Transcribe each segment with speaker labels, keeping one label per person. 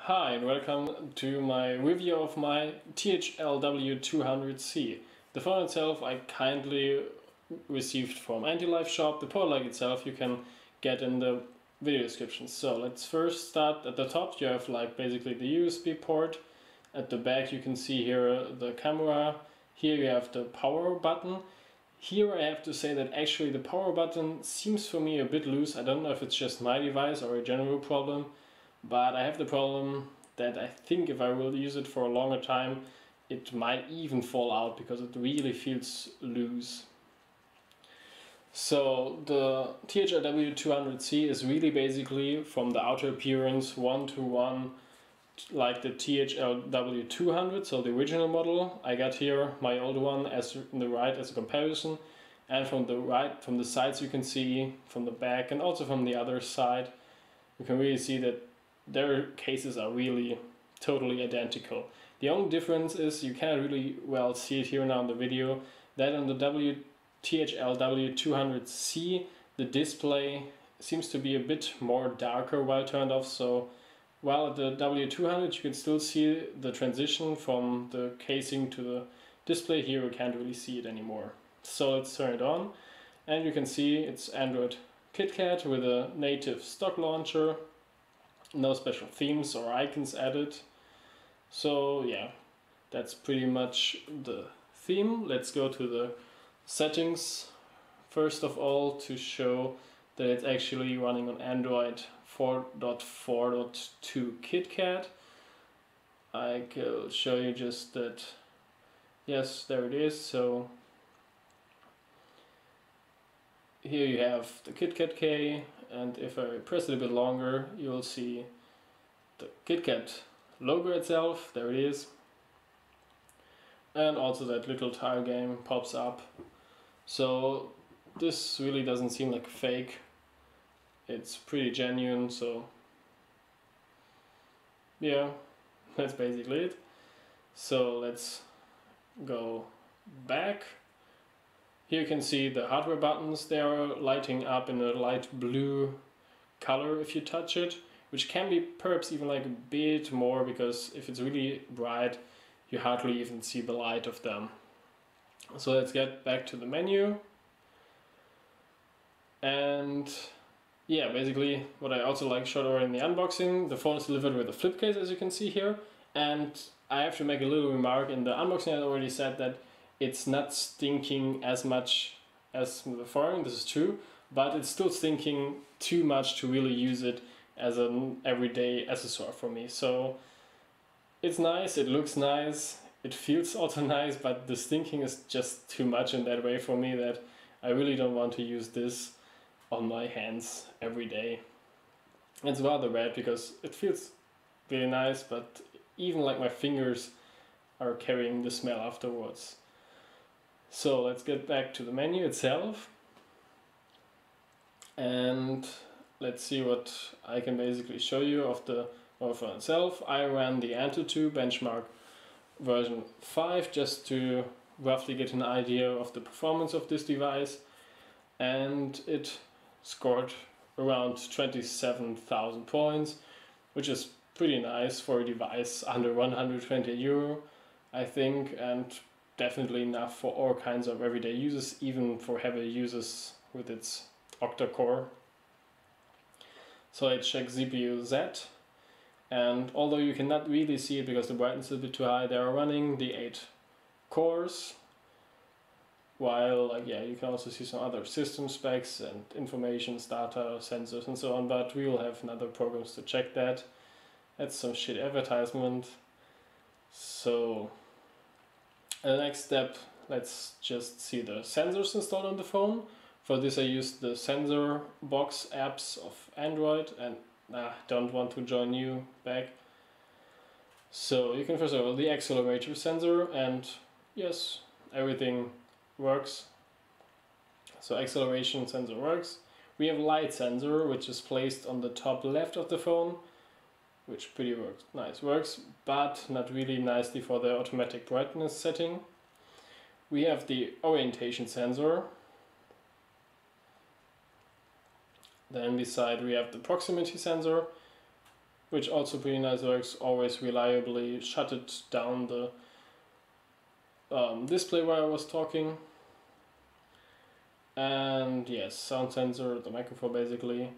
Speaker 1: Hi and welcome to my review of my ThL W200C. The phone itself I kindly received from Antelife Shop. The product itself you can get in the video description. So let's first start at the top. You have like basically the USB port. At the back you can see here the camera. Here you have the power button. Here I have to say that actually the power button seems for me a bit loose. I don't know if it's just my device or a general problem. But I have the problem that I think if I will use it for a longer time, it might even fall out because it really feels loose. So the ThL W200C is really basically from the outer appearance one-to-one like the ThL W200, so the original model. I got here my old one as in the right as a comparison, and from the right, from the sides you can see, from the back and also from the other side, you can really see that their cases are really totally identical. The only difference is you can't really well see it here now in the video, that on the ThL W200C the display seems to be a bit more darker while turned off. So while at the W200 you can still see the transition from the casing to the display, here you can't really see it anymore. So let's turn it on and you can see it's Android KitKat with a native stock launcher. No special themes or icons added. So yeah, that's pretty much the theme. Let's go to the settings first of all to show that it's actually running on Android 4.4.2 KitKat. I will show you just that. Yes, there it is. So here you have the KitKat K, and if I press it a bit longer, you will see the KitKat logo itself. There it is. And also that little tile game pops up. So this really doesn't seem like fake. It's pretty genuine, so yeah, that's basically it. So let's go back. Here you can see the hardware buttons. They are lighting up in a light blue color if you touch it, which can be perhaps even like a bit more, because if it's really bright you hardly even see the light of them. So let's get back to the menu. And yeah, basically what I also like showed already in the unboxing, the phone is delivered with a flip case, as you can see here. And I have to make a little remark. In the unboxing I already said that it's not stinking as much as the foreign, this is true, but it's still stinking too much to really use it as an everyday accessoire for me. So it's nice, it looks nice, it feels also nice, but the stinking is just too much in that way for me that I really don't want to use this on my hands every day. It's rather bad because it feels really nice, but even like my fingers are carrying the smell afterwards. So let's get back to the menu itself and let's see what I can basically show you of the phone itself. I ran the Antutu benchmark version 5 just to roughly get an idea of the performance of this device, and it scored around 27,000 points, which is pretty nice for a device under 120 euro, I think, and definitely enough for all kinds of everyday users, even for heavy users with its octa-core. So I check CPU Z, and although you cannot really see it because the brightness is a bit too high, they are running the 8 cores, while yeah, you can also see some other system specs and information, data, sensors and so on, but we will have other programs to check that. That's some shit advertisement. So the next step, let's just see the sensors installed on the phone. For this I used the sensor box apps of Android, and don't want to join you back. So you can first of all the accelerometer sensor, and yes, everything works. So acceleration sensor works. We have light sensor, which is placed on the top left of the phone, which pretty works, but not really nicely for the automatic brightness setting. We have the orientation sensor. Then beside we have the proximity sensor, which also pretty nice, works always reliably, shut it down the display while I was talking. And yes, sound sensor, the microphone basically,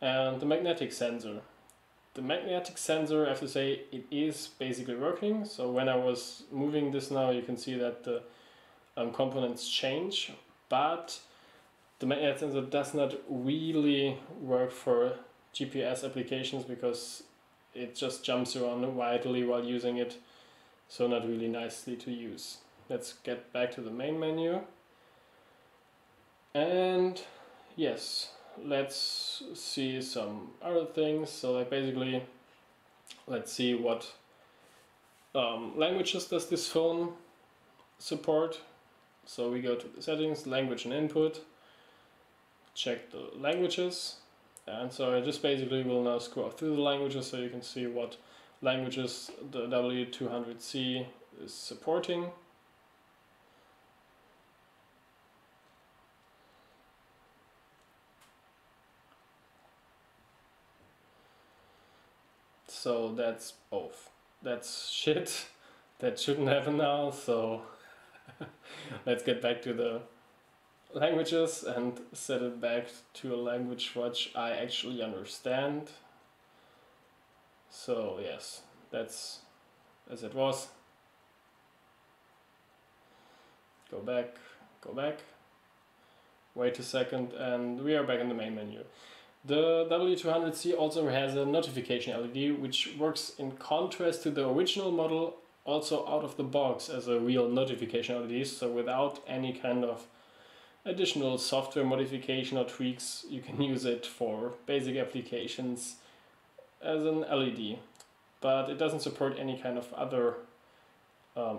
Speaker 1: and the magnetic sensor. The magnetic sensor, I have to say, it is basically working. So when I was moving this now, you can see that the components change, but the magnetic sensor does not really work for GPS applications because it just jumps around widely while using it, so not really nicely to use. Let's get back to the main menu. And yes, let's see some other things. So like basically, let's see what languages does this phone support. So we go to the settings, language and input, check the languages, and so I just basically will now scroll through the languages so you can see what languages the W200C is supporting. So that's both. That's shit. That shouldn't happen now, so let's get back to the languages and set it back to a language which I actually understand. So yes, that's as it was. Go back, go back. Wait a second, and we are back in the main menu. The W200C also has a notification LED, which works in contrast to the original model, also out of the box as a real notification LED, so without any kind of additional software modification or tweaks, you can use it for basic applications as an LED. But it doesn't support any kind of other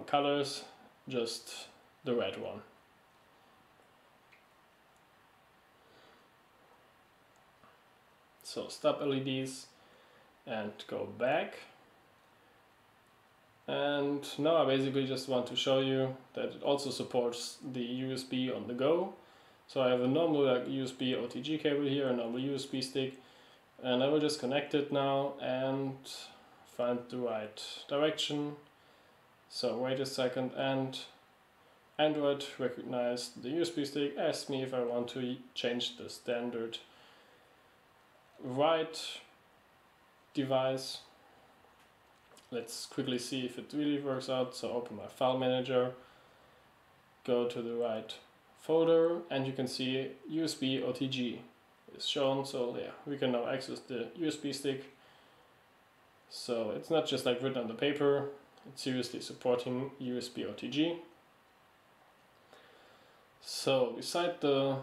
Speaker 1: colors, just the red one. So stop LEDs and go back. And now I basically just want to show you that it also supports the USB on the go. So I have a normal USB OTG cable here, a normal USB stick, and I will just connect it now and find the right direction. So wait a second, and Android recognized the USB stick, asked me if I want to change the standard write device. Let's quickly see if it really works out. So open my file manager, go to the right folder, and you can see USB OTG is shown. So yeah, we can now access the USB stick. So it's not just like written on the paper, it's seriously supporting USB OTG. So beside the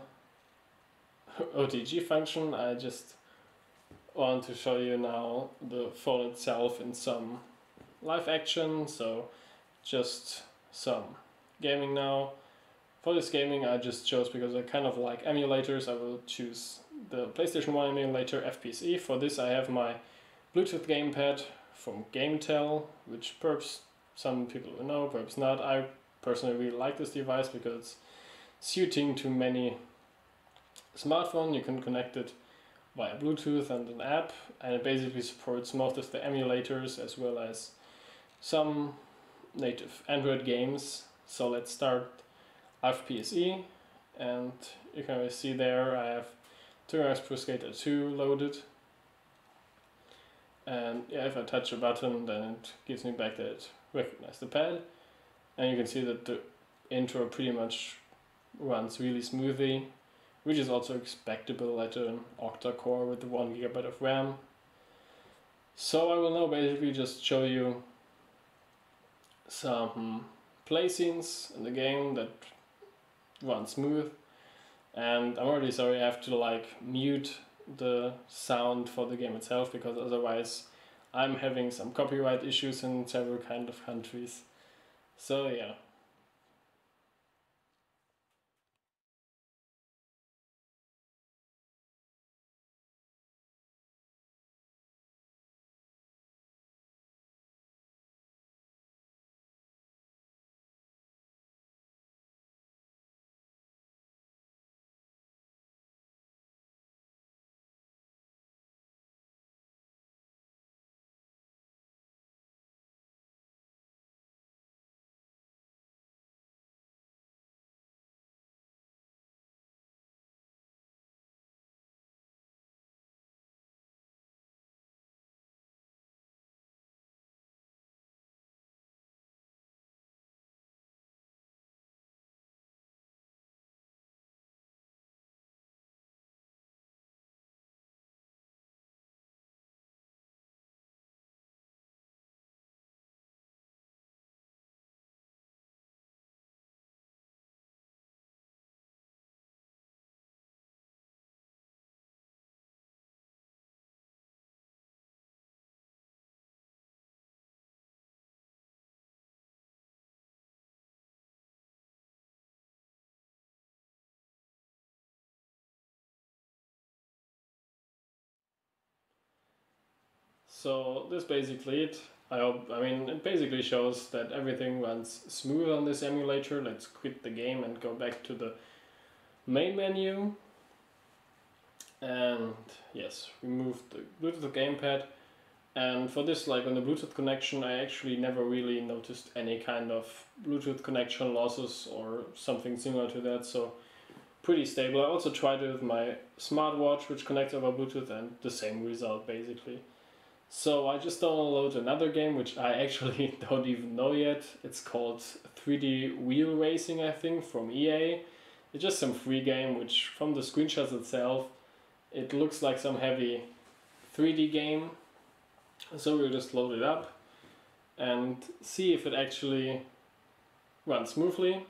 Speaker 1: OTG function, I just want to show you now the phone itself in some live action. So just some gaming now. For this gaming I just chose, because I kind of like emulators, I will choose the PlayStation 1 emulator FPSE. For this I have my Bluetooth gamepad from ThL, which perhaps some people will know, perhaps not. I personally really like this device because it's suiting to many smartphones. You can connect it via Bluetooth and an app, and it basically supports most of the emulators as well as some native Android games. So let's start FPSE, and you can always see there I have Touring Pro Skater 2 loaded, and yeah, if I touch a button then it gives me back that it recognized the pad, and you can see that the intro pretty much runs really smoothly, which is also expectable at an octa-core with the 1 GB of RAM. So I will now basically just show you some play scenes in the game that run smooth, and I'm already sorry I have to like mute the sound for the game itself, because otherwise I'm having some copyright issues in several kind of countries. So yeah. So this basically it. I mean, it basically shows that everything runs smooth on this emulator. Let's quit the game and go back to the main menu. And yes, remove the Bluetooth gamepad. And for this, like on the Bluetooth connection, I actually never really noticed any kind of Bluetooth connection losses or something similar to that. So pretty stable. I also tried it with my smartwatch, which connects over Bluetooth, and the same result basically. So I just downloaded another game, which I actually don't even know yet. It's called 3D Wheel Racing, I think, from EA. It's just some free game, which from the screenshots itself, it looks like some heavy 3D game. So we'll just load it up and see if it actually runs smoothly.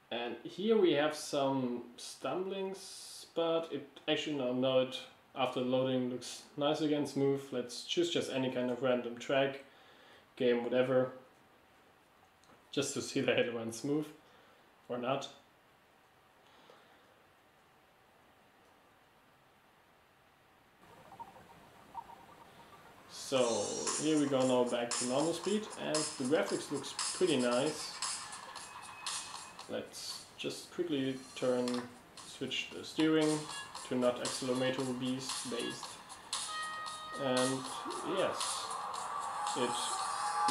Speaker 1: And here we have some stumblings, but it actually no, it after loading looks nice again, smooth. Let's choose just any kind of random track, game, whatever, just to see that it runs smooth or not. So here we go now back to normal speed, and the graphics looks pretty nice. Let's just quickly switch the steering to not accelerometer based. And yes, it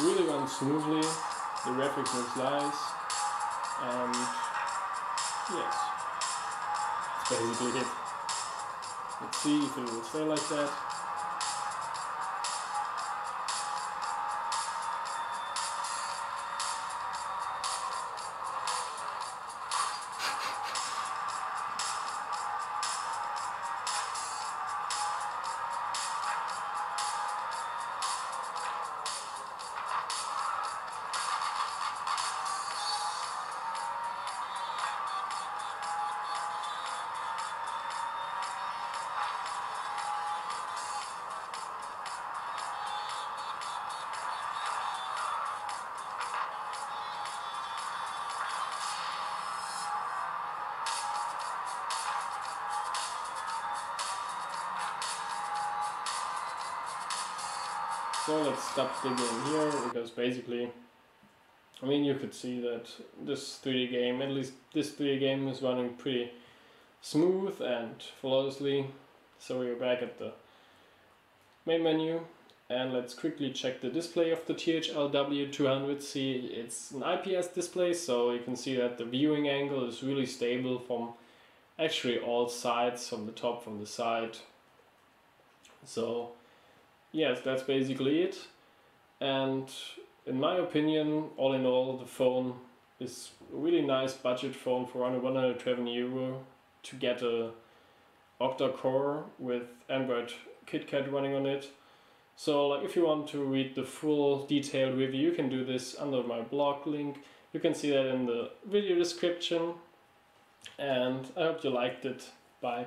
Speaker 1: really runs smoothly, the graphics looks nice, and yes, that's basically it. Let's see if it will stay like that. So let's stop the game here, because basically, I mean, you could see that this 3D game, at least this 3D game, is running pretty smooth and flawlessly. So we're back at the main menu, and let's quickly check the display of the ThL W200C. It's an IPS display, so you can see that the viewing angle is really stable from actually all sides, from the top, from the side. So yes, that's basically it. And in my opinion, all in all, the phone is a really nice budget phone for around €120 to get a octa-core with Android KitKat running on it. So like, if you want to read the full detailed review, you can do this under my blog link. You can see that in the video description. And I hope you liked it. Bye.